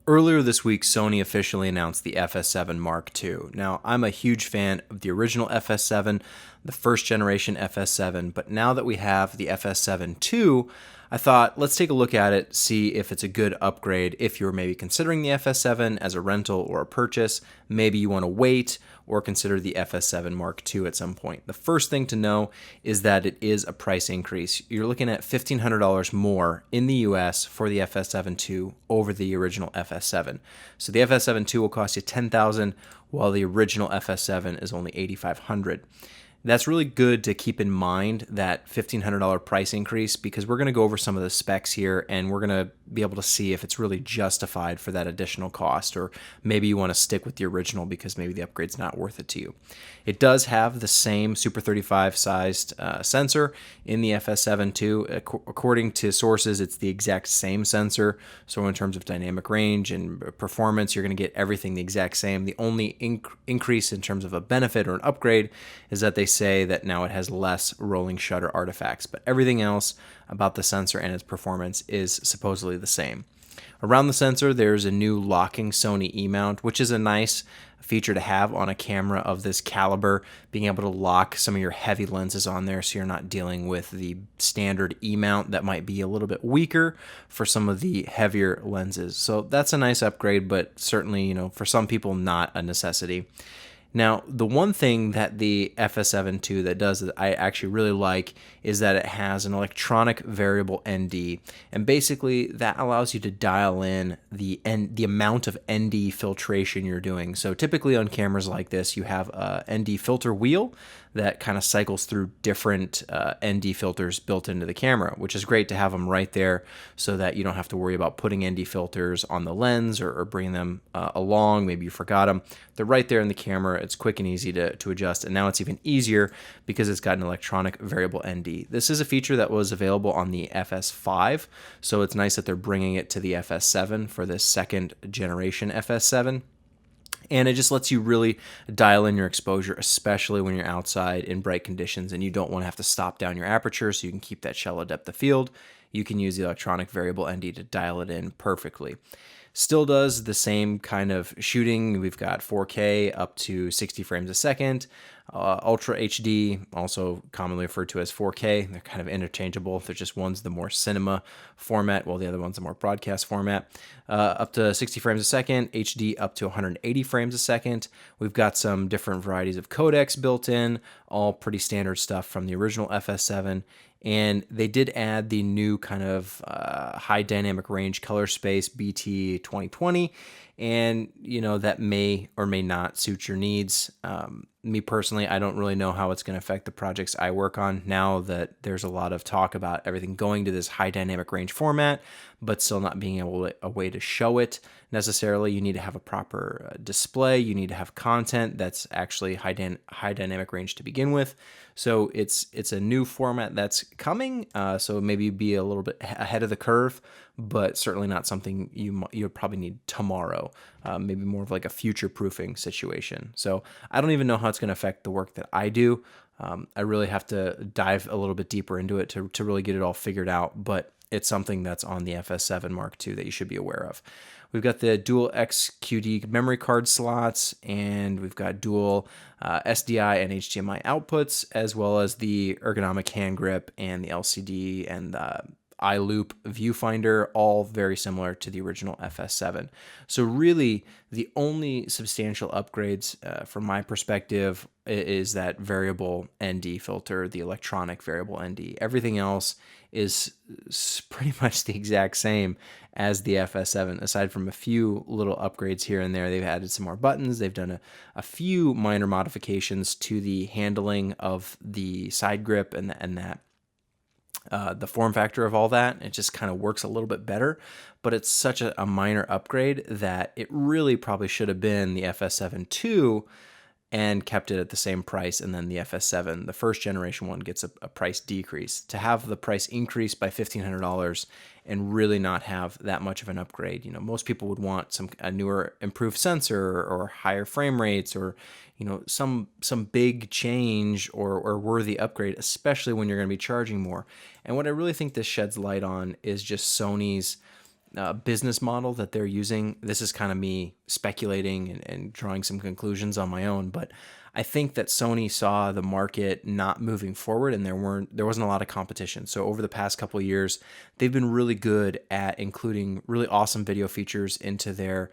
Earlier this week, Sony officially announced the FS7 Mark II. Now, I'm a huge fan of the original FS7, the first generation FS7, but now that we have the FS7 II, I thought let's take a look at it, see if it's a good upgrade. If you're maybe considering the FS7 as a rental or a purchase, maybe you want to wait or consider the FS7 Mark II at some point. The first thing to know is that it is a price increase. You're looking at $1,500 more in the US for the FS7 II over the original FS7. So the FS7 II will cost you $10,000 while the original FS7 is only $8,500. That's really good to keep in mind, that $1,500 price increase, because we're going to go over some of the specs here and we're going to be able to see if it's really justified for that additional cost, or maybe you want to stick with the original because maybe the upgrade's not worth it to you. It does have the same Super 35 sized sensor in the FS7 II. According to sources, it's the exact same sensor. So in terms of dynamic range and performance, you're going to get everything the exact same. The only increase in terms of a benefit or an upgrade is that they say that now it has less rolling shutter artifacts, but everything else about the sensor and its performance is supposedly the same. Around the sensor, there's a new locking Sony E-mount, which is a nice feature to have on a camera of this caliber, being able to lock some of your heavy lenses on there so you're not dealing with the standard E-mount that might be a little bit weaker for some of the heavier lenses. So that's a nice upgrade, but certainly, for some people, not a necessity. Now, the one thing that the FS7 II that does that I actually really like is that it has an electronic variable ND, and basically that allows you to dial in the amount of ND filtration you're doing. So typically on cameras like this, you have a ND filter wheel that kind of cycles through different ND filters built into the camera, which is great to have them right there so that you don't have to worry about putting ND filters on the lens or bringing them along. Maybe you forgot them. They're right there in the camera. It's quick and easy to adjust. And now it's even easier because it's got an electronic variable ND. This is a feature that was available on the FS5, so it's nice that they're bringing it to the FS7 for this second generation FS7. And it just lets you really dial in your exposure, especially when you're outside in bright conditions and you don't want to have to stop down your aperture so you can keep that shallow depth of field. You can use the electronic variable ND to dial it in perfectly. Still does the same kind of shooting. We've got 4K up to 60 frames a second, Ultra HD, also commonly referred to as 4K. They're kind of interchangeable. They're just one's the more cinema format, while the other one's the more broadcast format. Up to 60 frames a second, HD up to 180 frames a second. We've got some different varieties of codecs built in, all pretty standard stuff from the original FS7. And they did add the new kind of high dynamic range color space BT 2020, and that may or may not suit your needs. Me personally, I don't really know how it's going to affect the projects I work on now that there's a lot of talk about everything going to this high dynamic range format, but still not being able a way to show it necessarily. You need to have a proper display. You need to have content that's actually high dynamic range to begin with. So it's a new format that's coming. So maybe be a little bit ahead of the curve, but certainly not something you'll probably need tomorrow. Maybe more of like a future proofing situation. So I don't even know how it's going to affect the work that I do. I really have to dive a little bit deeper into it to really get it all figured out. But it's something that's on the FS7 Mark II that you should be aware of. We've got the dual XQD memory card slots, and we've got dual SDI and HDMI outputs, as well as the ergonomic hand grip and the LCD and the iLoop viewfinder, all very similar to the original FS7. So really, the only substantial upgrades from my perspective is that variable ND filter, the electronic variable ND. Everything else is pretty much the exact same as the FS7, aside from a few little upgrades here and there. They've added some more buttons. They've done a few minor modifications to the handling of the side grip and that. The form factor of all that, it just kind of works a little bit better, but it's such a minor upgrade that it really probably should have been the FS7 II and kept it at the same price, and then the FS7, the first generation one, gets a price decrease. To have the price increase by $1,500 and really not have that much of an upgrade, most people would want a newer, improved sensor or higher frame rates, or some big change or worthy upgrade, especially when you're going to be charging more. And what I really think this sheds light on is just Sony's business model that they're using. This is kind of me speculating and drawing some conclusions on my own, but I think that Sony saw the market not moving forward, and there wasn't a lot of competition. So over the past couple of years, they've been really good at including really awesome video features into their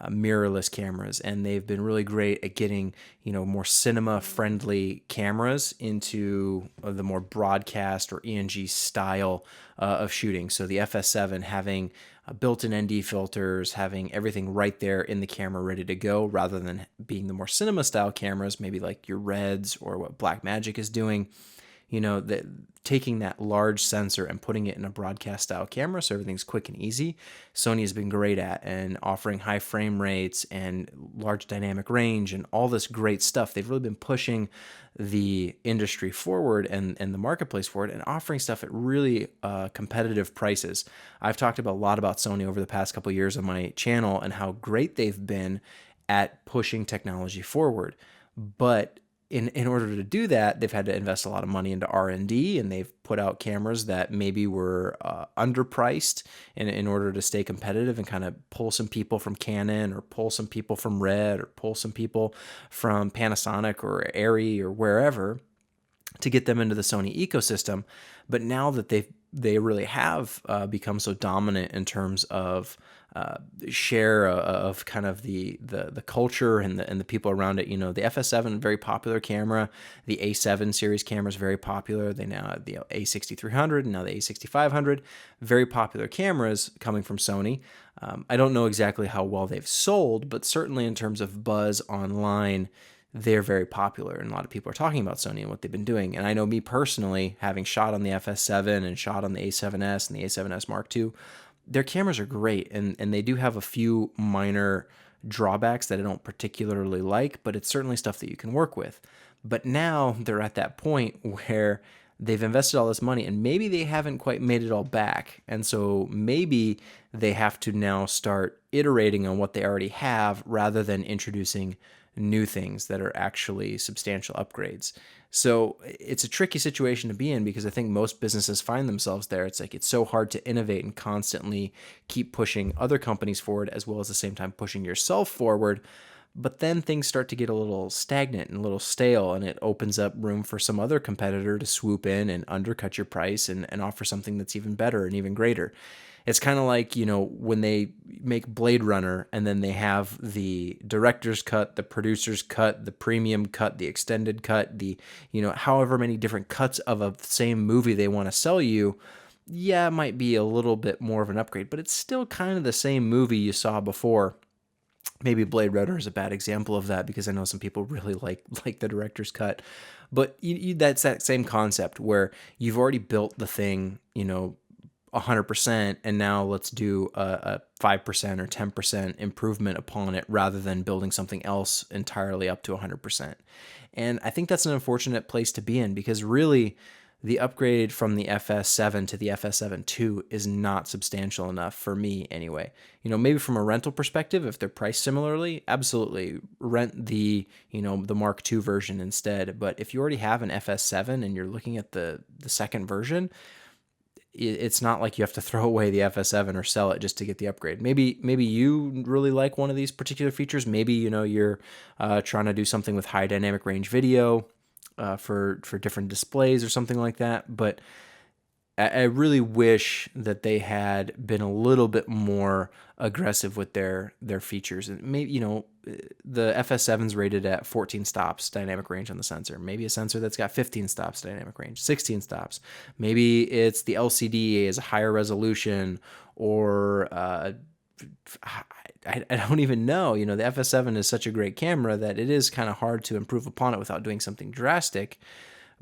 mirrorless cameras, and they've been really great at getting more cinema friendly cameras into the more broadcast or ENG style of shooting. So the FS7 having built-in ND filters, having everything right there in the camera ready to go, rather than being the more cinema style cameras, maybe like your Reds or what Blackmagic is doing. That taking that large sensor and putting it in a broadcast style camera so everything's quick and easy, Sony has been great at, and offering high frame rates and large dynamic range and all this great stuff. They've really been pushing the industry forward and the marketplace forward, and offering stuff at really competitive prices. I've talked a lot about Sony over the past couple of years on my channel and how great they've been at pushing technology forward. But in order to do that, they've had to invest a lot of money into R&D, and they've put out cameras that maybe were underpriced in order to stay competitive and kind of pull some people from Canon, or pull some people from Red, or pull some people from Panasonic or Arri or wherever, to get them into the Sony ecosystem. But now that they really have become so dominant in terms of share of kind of the culture and the people around it. The FS7, very popular camera. The A7 series camera is very popular. They now have the A6300 and now the A6500. Very popular cameras coming from Sony. I don't know exactly how well they've sold, but certainly in terms of buzz online, they're very popular, and a lot of people are talking about Sony and what they've been doing. And I know me personally, having shot on the FS7 and shot on the A7S and the A7S Mark II, their cameras are great, and they do have a few minor drawbacks that I don't particularly like, but it's certainly stuff that you can work with. But now they're at that point where they've invested all this money, and maybe they haven't quite made it all back. And so maybe they have to now start iterating on what they already have, rather than introducing new things that are actually substantial upgrades. So it's a tricky situation to be in, because I think most businesses find themselves there. It's like, it's so hard to innovate and constantly keep pushing other companies forward, as well as the same time pushing yourself forward. But then things start to get a little stagnant and a little stale, and it opens up room for some other competitor to swoop in and undercut your price and offer something that's even better and even greater. It's kind of like, when they make Blade Runner, and then they have the director's cut, the producer's cut, the premium cut, the extended cut, the, however many different cuts of a same movie they want to sell you. Yeah, it might be a little bit more of an upgrade, but it's still kind of the same movie you saw before. Maybe Blade Runner is a bad example of that, because I know some people really like the director's cut. But that's that same concept where you've already built the thing, 100%, and now let's do a 5% or 10% improvement upon it, rather than building something else entirely up to 100%. And I think that's an unfortunate place to be in, because really the upgrade from the FS7 to the FS7 II is not substantial enough for me anyway. Maybe from a rental perspective, if they're priced similarly, absolutely rent the Mark II version instead. But if you already have an FS7 and you're looking at the second version, it's not like you have to throw away the FS7 or sell it just to get the upgrade. Maybe you really like one of these particular features. Maybe you're trying to do something with high dynamic range video for different displays or something like that. But I really wish that they had been a little bit more aggressive with their features. And maybe, the FS7's rated at 14 stops dynamic range on the sensor. Maybe a sensor that's got 15 stops dynamic range, 16 stops. Maybe it's the LCD is a higher resolution, or I don't even know. The FS7 is such a great camera that it is kind of hard to improve upon it without doing something drastic.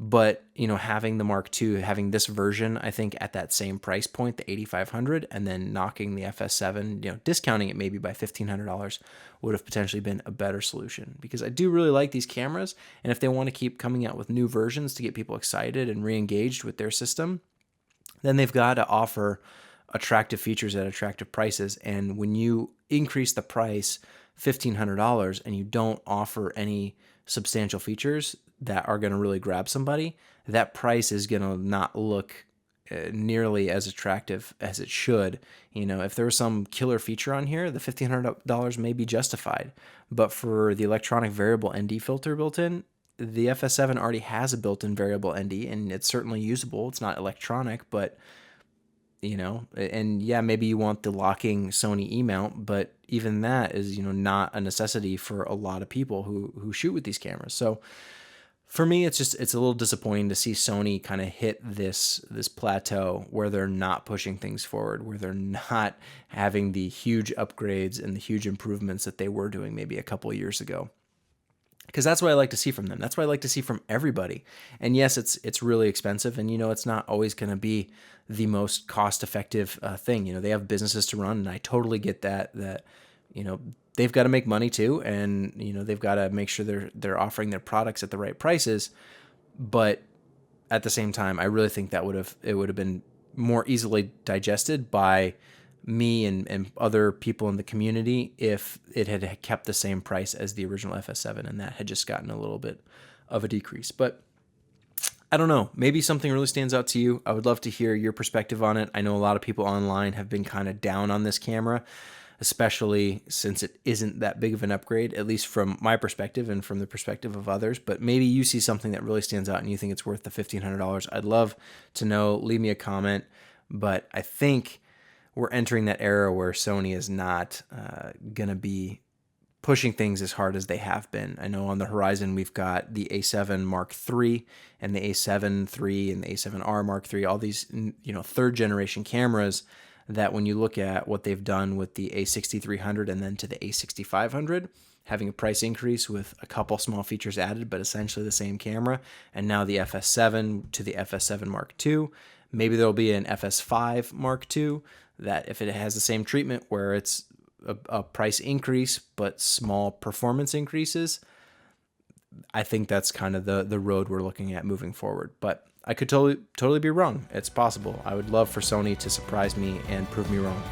But, having the Mark II, having this version, I think at that same price point, the 8500, and then knocking the FS7, discounting it maybe by $1,500 would have potentially been a better solution, because I do really like these cameras. And if they want to keep coming out with new versions to get people excited and re-engaged with their system, then they've got to offer attractive features at attractive prices. And when you increase the price $1,500 and you don't offer any substantial features that are going to really grab somebody, that price is going to not look nearly as attractive as it should. You know, if there was some killer feature on here, the $1,500 may be justified. But for the electronic variable ND filter built in, the FS7 already has a built-in variable ND, and it's certainly usable. It's not electronic, but you know, and yeah, maybe you want the locking Sony E-mount, but even that is, you know, not a necessity for a lot of people who shoot with these cameras. So for me, it's a little disappointing to see Sony kind of hit this plateau where they're not pushing things forward, where they're not having the huge upgrades and the huge improvements that they were doing maybe a couple of years ago. Because that's what I like to see from them. That's what I like to see from everybody. And yes, it's really expensive, and you know, it's not always going to be the most cost-effective thing. You know, they have businesses to run, and I totally get that. That you know, they've got to make money too, and you know, they've got to make sure they're offering their products at the right prices. But at the same time, I really think that would have been more easily digested by me and other people in the community if it had kept the same price as the original FS7, and that had just gotten a little bit of a decrease. But I don't know, maybe something really stands out to you. I would love to hear your perspective on it. I know a lot of people online have been kind of down on this camera, especially since it isn't that big of an upgrade, at least from my perspective and from the perspective of others. But maybe you see something that really stands out and you think it's worth the $1,500. I'd love to know. Leave me a comment. But I think we're entering that era where Sony is not going to be pushing things as hard as they have been. I know on the horizon we've got the A7 Mark III and the A7 III and the A7R Mark III, all these, you know, third generation cameras that when you look at what they've done with the A6300 and then to the A6500, having a price increase with a couple small features added, but essentially the same camera, and now the FS7 to the FS7 Mark II. Maybe there'll be an FS5 Mark II that if it has the same treatment where it's a price increase but small performance increases, I think that's kind of the road we're looking at moving forward. But I could totally be wrong. It's possible. I would love for Sony to surprise me and prove me wrong.